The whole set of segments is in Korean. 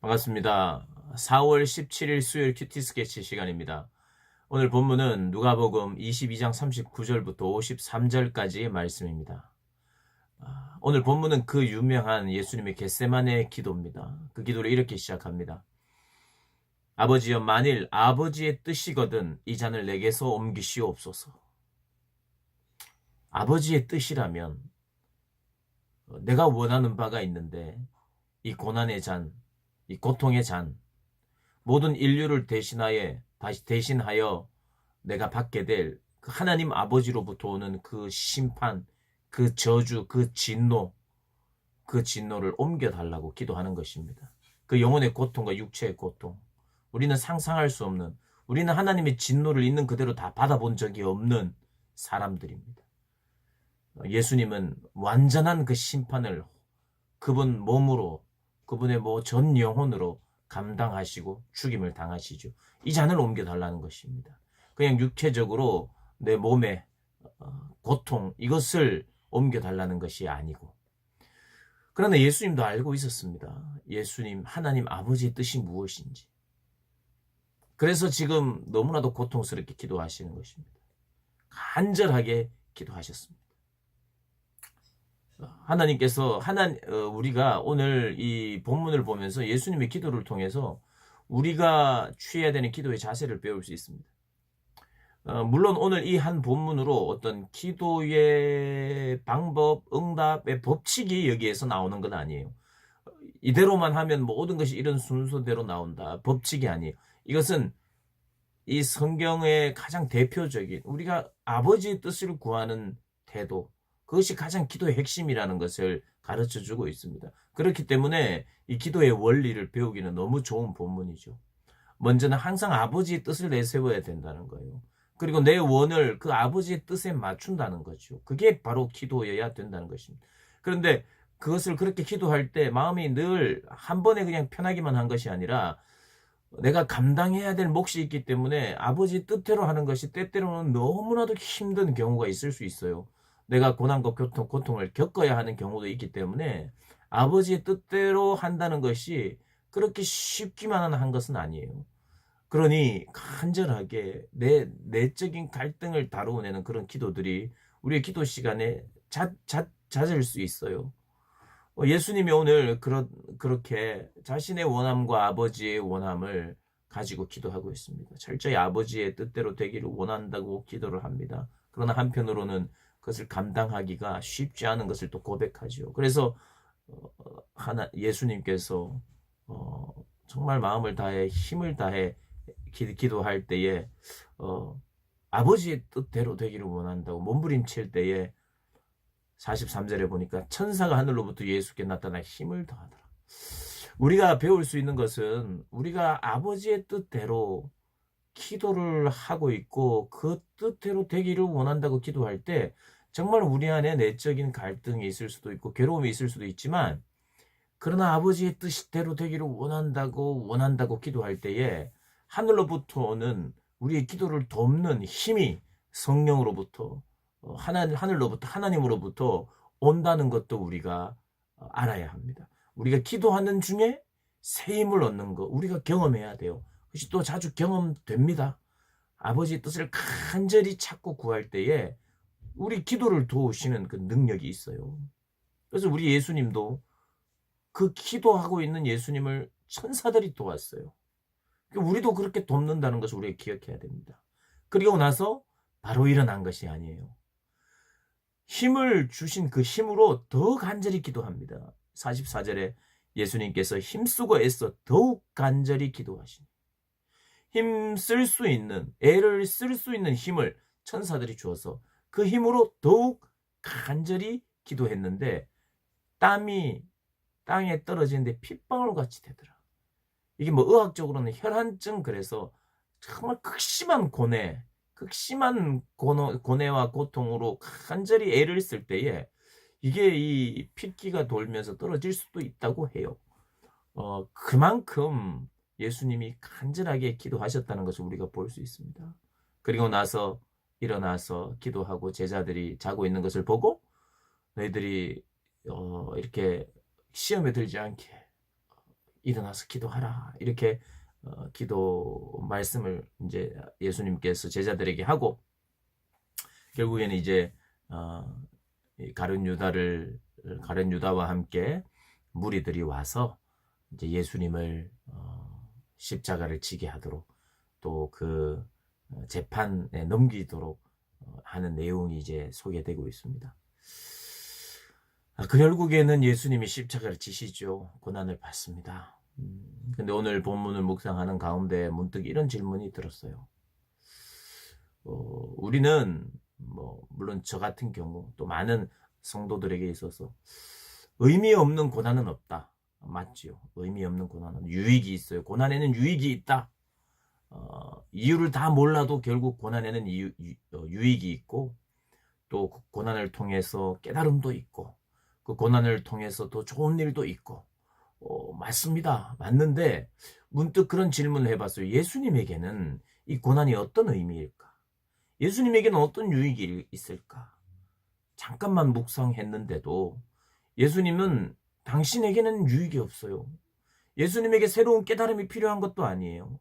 반갑습니다. 4월 17일 수요일 큐티 스케치 시간입니다. 오늘 본문은 누가복음 22장 39절부터 53절까지의 말씀입니다. 오늘 본문은 그 유명한 예수님의 겟세마네 기도입니다. 그 기도를 이렇게 시작합니다. 아버지여, 만일 아버지의 뜻이거든 이 잔을 내게서 옮기시옵소서. 아버지의 뜻이라면 내가 원하는 바가 있는데 이 고난의 잔, 이 고통의 잔, 모든 인류를 대신하여 내가 받게 될 그 하나님 아버지로부터 오는 그 심판, 그 저주, 그 진노를 옮겨달라고 기도하는 것입니다. 그 영혼의 고통과 육체의 고통, 우리는 상상할 수 없는, 우리는 하나님의 진노를 있는 그대로 다 받아본 적이 없는 사람들입니다. 예수님은 완전한 그 심판을 그분 몸으로, 그분의 전 영혼으로 감당하시고 죽임을 당하시죠. 이 잔을 옮겨달라는 것입니다. 그냥 육체적으로 내 몸의 고통, 이것을 옮겨달라는 것이 아니고. 그러나 예수님도 알고 있었습니다. 예수님, 하나님 아버지의 뜻이 무엇인지. 그래서 지금 너무나도 고통스럽게 기도하시는 것입니다. 간절하게 기도하셨습니다. 하나님께서 우리가 오늘 이 본문을 보면서 예수님의 기도를 통해서 우리가 취해야 되는 기도의 자세를 배울 수 있습니다. 물론 오늘 이 한 본문으로 어떤 기도의 방법, 응답의 법칙이 여기에서 나오는 건 아니에요. 이대로만 하면 모든 것이 이런 순서대로 나온다. 법칙이 아니에요. 이것은 이 성경의 가장 대표적인 우리가 아버지의 뜻을 구하는 태도, 그것이 가장 기도의 핵심이라는 것을 가르쳐주고 있습니다. 그렇기 때문에 이 기도의 원리를 배우기는 너무 좋은 본문이죠. 먼저는 항상 아버지의 뜻을 내세워야 된다는 거예요. 그리고 내 원을 그 아버지의 뜻에 맞춘다는 거죠. 그게 바로 기도여야 된다는 것입니다. 그런데 그것을 그렇게 기도할 때 마음이 늘 한 번에 그냥 편하기만 한 것이 아니라 내가 감당해야 될 몫이 있기 때문에 아버지 뜻대로 하는 것이 때때로는 너무나도 힘든 경우가 있을 수 있어요. 내가 고난과 고통을 겪어야 하는 경우도 있기 때문에 아버지의 뜻대로 한다는 것이 그렇게 쉽기만 한 것은 아니에요. 그러니 간절하게 내 내적인 갈등을 다루어내는 그런 기도들이 우리의 기도 시간에 잦을 수 있어요. 예수님이 오늘 그렇게 자신의 원함과 아버지의 원함을 가지고 기도하고 있습니다. 철저히 아버지의 뜻대로 되기를 원한다고 기도를 합니다. 그러나 한편으로는 그것을 감당하기가 쉽지 않은 것을 또 고백하죠. 그래서 예수님께서 정말 마음을 다해 힘을 다해 기도할 때에 아버지의 뜻대로 되기를 원한다고 몸부림칠 때에 43절에 보니까 천사가 하늘로부터 예수께 나타나 힘을 더하더라. 우리가 배울 수 있는 것은 우리가 아버지의 뜻대로 기도를 하고 있고 그 뜻대로 되기를 원한다고 기도할 때 정말 우리 안에 내적인 갈등이 있을 수도 있고 괴로움이 있을 수도 있지만, 그러나 아버지의 뜻대로 되기를 원한다고 기도할 때에 하늘로부터 오는 우리의 기도를 돕는 힘이 성령으로부터 하늘로부터 하나님으로부터 온다는 것도 우리가 알아야 합니다. 우리가 기도하는 중에 새 힘을 얻는 거 우리가 경험해야 돼요. 그것이 또 자주 경험됩니다. 아버지의 뜻을 간절히 찾고 구할 때에 우리 기도를 도우시는 그 능력이 있어요. 그래서 우리 예수님도 그 기도하고 있는 예수님을 천사들이 도왔어요. 우리도 그렇게 돕는다는 것을 우리가 기억해야 됩니다. 그리고 나서 바로 일어난 것이 아니에요. 힘을 주신 그 힘으로 더 간절히 기도합니다. 44절에 예수님께서 힘쓰고 애써 더욱 간절히 기도하시니 애를 쓸 수 있는 힘을 천사들이 주어서 그 힘으로 더욱 간절히 기도했는데 땀이 땅에 떨어지는데 핏방울 같이 되더라. 이게 의학적으로는 혈한증, 그래서 정말 극심한 고뇌와 고통으로 간절히 애를 쓸 때에 이게 이 핏기가 돌면서 떨어질 수도 있다고 해요. 그만큼 예수님이 간절하게 기도하셨다는 것을 우리가 볼 수 있습니다. 그리고 나서 일어나서 기도하고 제자들이 자고 있는 것을 보고 너희들이 이렇게 시험에 들지 않게 일어나서 기도하라. 이렇게 기도 말씀을 이제 예수님께서 제자들에게 하고, 결국에는 이제 가룟 유다와 함께 무리들이 와서 이제 예수님을 십자가를 지게 하도록, 또 그 재판에 넘기도록 하는 내용이 이제 소개되고 있습니다. 결국에는 예수님이 십자가를 지시죠. 고난을 받습니다. 근데 오늘 본문을 묵상하는 가운데 문득 이런 질문이 들었어요. 우리는 물론 저 같은 경우 또 많은 성도들에게 있어서 의미 없는 고난은 없다. 맞지요. 의미 없는 고난은 유익이 있어요. 고난에는 유익이 있다. 이유를 다 몰라도 결국 고난에는 유익이 있고, 또 그 고난을 통해서 깨달음도 있고, 그 고난을 통해서 더 좋은 일도 있고, 맞습니다. 맞는데 문득 그런 질문을 해봤어요. 예수님에게는 이 고난이 어떤 의미일까? 예수님에게는 어떤 유익이 있을까? 잠깐만 묵상했는데도 예수님은 당신에게는 유익이 없어요. 예수님에게 새로운 깨달음이 필요한 것도 아니에요.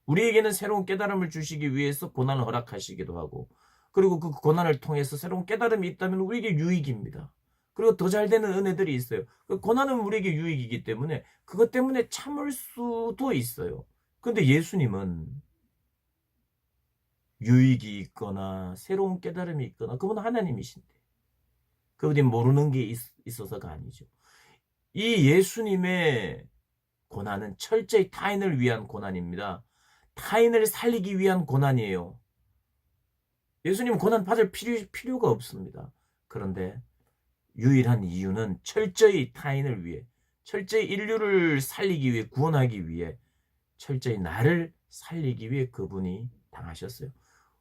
우리에게는 새로운 깨달음을 주시기 위해서 고난을 허락하시기도 하고, 그리고 그 고난을 통해서 새로운 깨달음이 있다면 우리에게 유익입니다. 그리고 더 잘 되는 은혜들이 있어요. 그 고난은 우리에게 유익이기 때문에 그것 때문에 참을 수도 있어요. 근데 예수님은 유익이 있거나 새로운 깨달음이 있거나, 그분은 하나님이신데 그분이 모르는 게 있어서가 아니죠. 이 예수님의 고난은 철저히 타인을 위한 고난입니다. 타인을 살리기 위한 고난이에요. 예수님은 고난 받을 필요가 없습니다. 그런데 유일한 이유는 철저히 타인을 위해, 철저히 인류를 살리기 위해, 구원하기 위해, 철저히 나를 살리기 위해 그분이 당하셨어요.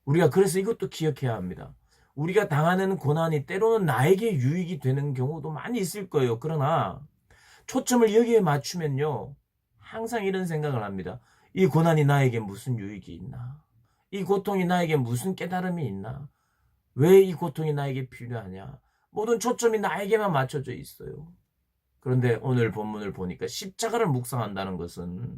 우리가 그래서 이것도 기억해야 합니다. 우리가 당하는 고난이 때로는 나에게 유익이 되는 경우도 많이 있을 거예요. 그러나 초점을 여기에 맞추면요, 항상 이런 생각을 합니다. 이 고난이 나에게 무슨 유익이 있나? 이 고통이 나에게 무슨 깨달음이 있나? 왜 이 고통이 나에게 필요하냐? 모든 초점이 나에게만 맞춰져 있어요. 그런데 오늘 본문을 보니까 십자가를 묵상한다는 것은,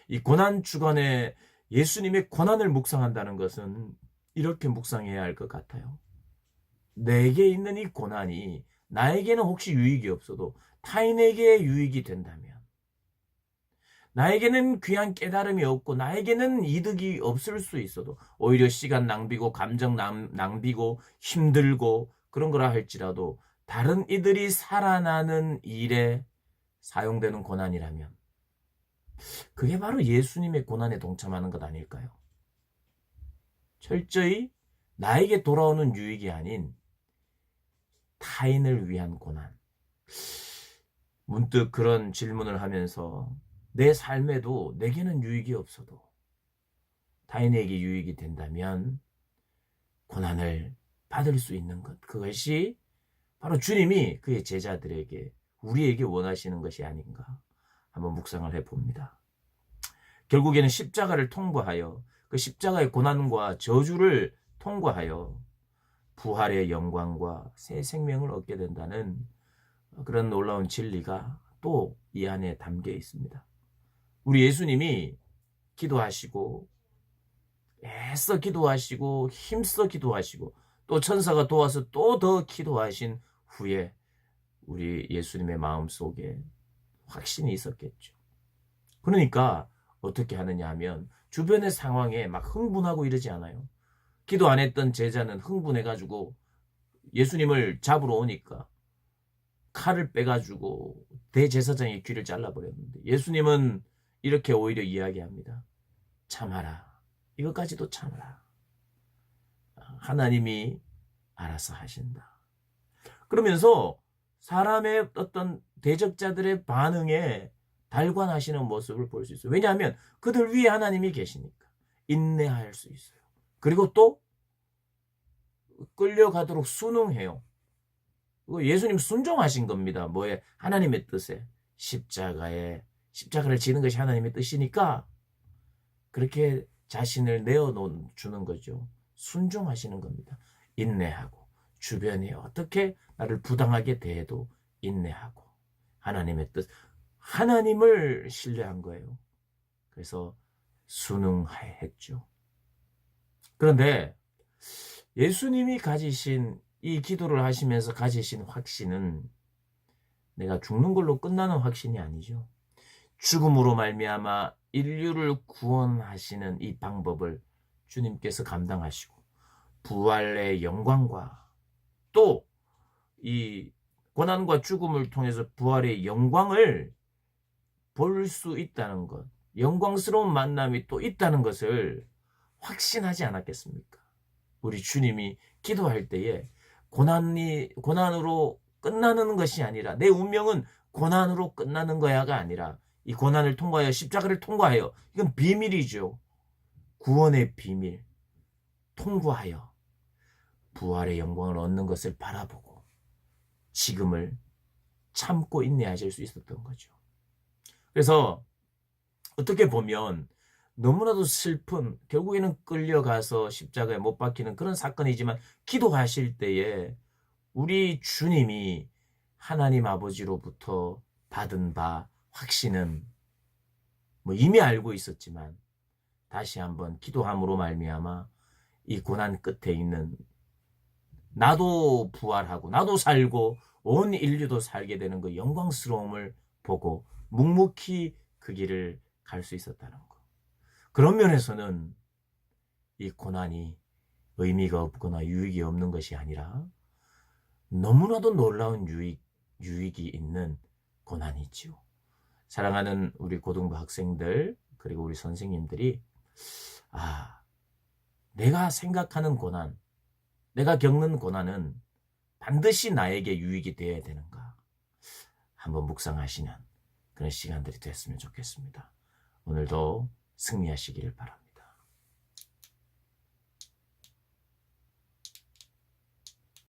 이 고난 주간에 예수님의 고난을 묵상한다는 것은 이렇게 묵상해야 할 것 같아요. 내게 있는 이 고난이 나에게는 혹시 유익이 없어도 타인에게 유익이 된다면, 나에게는 귀한 깨달음이 없고 나에게는 이득이 없을 수 있어도, 오히려 시간 낭비고 감정 낭비고 힘들고 그런 거라 할지라도 다른 이들이 살아나는 일에 사용되는 고난이라면, 그게 바로 예수님의 고난에 동참하는 것 아닐까요? 철저히 나에게 돌아오는 유익이 아닌 타인을 위한 고난. 문득 그런 질문을 하면서 내 삶에도 내게는 유익이 없어도 타인에게 유익이 된다면 고난을 받을 수 있는 것, 그것이 바로 주님이 그의 제자들에게, 우리에게 원하시는 것이 아닌가 한번 묵상을 해봅니다. 결국에는 십자가를 통과하여, 그 십자가의 고난과 저주를 통과하여 부활의 영광과 새 생명을 얻게 된다는 그런 놀라운 진리가 또 이 안에 담겨 있습니다. 우리 예수님이 기도하시고, 애써 기도하시고, 힘써 기도하시고, 또 천사가 도와서 또 더 기도하신 후에 우리 예수님의 마음속에 확신이 있었겠죠. 그러니까 어떻게 하느냐 하면, 주변의 상황에 막 흥분하고 이러지 않아요. 기도 안 했던 제자는 흥분해가지고 예수님을 잡으러 오니까 칼을 빼가지고 대제사장의 귀를 잘라버렸는데, 예수님은 이렇게 오히려 이야기합니다. 참아라. 이것까지도 참아라. 하나님이 알아서 하신다. 그러면서 사람의 어떤 대적자들의 반응에 달관하시는 모습을 볼 수 있어요. 왜냐하면 그들 위에 하나님이 계시니까 인내할 수 있어요. 그리고 또 끌려가도록 순응해요. 예수님 순종하신 겁니다. 뭐에? 하나님의 뜻에. 십자가를 지는 것이 하나님의 뜻이니까 그렇게 자신을 내어주는 거죠. 순종하시는 겁니다. 인내하고, 주변이 어떻게 나를 부당하게 대해도 인내하고, 하나님의 뜻, 하나님을 신뢰한 거예요. 그래서 순응했죠. 그런데 예수님이 가지신 이 기도를 하시면서 가지신 확신은 내가 죽는 걸로 끝나는 확신이 아니죠. 죽음으로 말미암아 인류를 구원하시는 이 방법을 주님께서 감당하시고 부활의 영광과 또 이 고난과 죽음을 통해서 부활의 영광을 볼 수 있다는 것, 영광스러운 만남이 또 있다는 것을 확신하지 않았겠습니까? 우리 주님이 기도할 때에 고난으로 끝나는 것이 아니라 내 운명은 고난으로 끝나는 거야가 아니라 이 고난을 통과하여 십자가를 통과하여 이건 비밀이죠. 구원의 비밀 통과하여 부활의 영광을 얻는 것을 바라보고 지금을 참고 인내하실 수 있었던 거죠. 그래서 어떻게 보면 너무나도 슬픈 결국에는 끌려가서 십자가에 못 박히는 그런 사건이지만 기도하실 때에 우리 주님이 하나님 아버지로부터 받은 바 확신은 이미 알고 있었지만 다시 한번 기도함으로 말미암아 이 고난 끝에 있는 나도 부활하고 나도 살고 온 인류도 살게 되는 그 영광스러움을 보고 묵묵히 그 길을 갈 수 있었다는 것. 그런 면에서는 이 고난이 의미가 없거나 유익이 없는 것이 아니라 너무나도 놀라운 유익이 있는 고난이지요. 사랑하는 우리 고등부 학생들 그리고 우리 선생님들이 내가 생각하는 고난, 내가 겪는 고난은 반드시 나에게 유익이 되어야 되는가 한번 묵상하시는 그런 시간들이 됐으면 좋겠습니다. 오늘도 승리하시기를 바랍니다.